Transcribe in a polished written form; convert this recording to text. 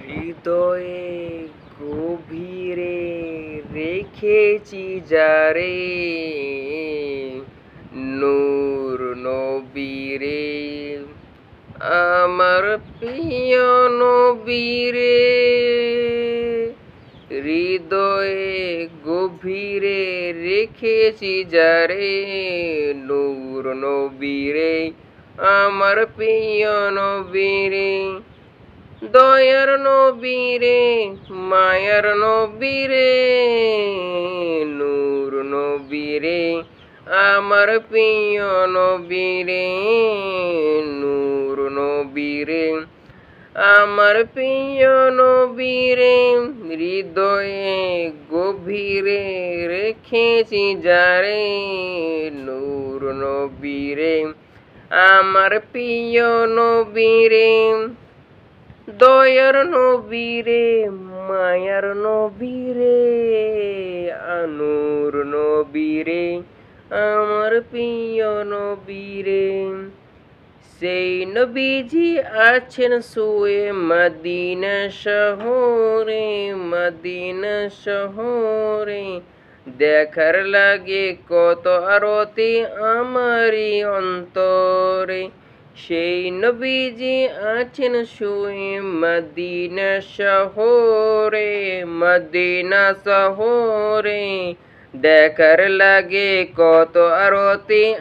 হৃদয়ে গভীরে রেখেছি যারে, নূর নবীরে, আমার প্রিয় নবীরে। হৃদয়ে গভীরে রেখেছি যারে, নূর নবীরে, আমার প্রিয় নবীরে। দয়ার নবীরে, মায়ার নবীরে, নূর নবীরে, আমার প্রিয় নবীরে। নূর নবীরে, আমার প্রিয় নবীরে। হৃদয়ে গভীরে রেখেছি যারে, নূর নবীরে, আমার প্রিয় নবীরে। দয়ার নবীরে, মায়ার নবীরে, নূর নবীরে, আমার প্রিয় নবীরে। সেই নবীজি আছেন শুয়ে মদিনা শহরে, মদিনা শহরে। দেখার লাগে কত আরতি আমারই অন্তরে। সেই নবীজি আছেন শুয়ে মদিনা শহরে, মদিনা শহরে। দেখার লাগে কত আরতি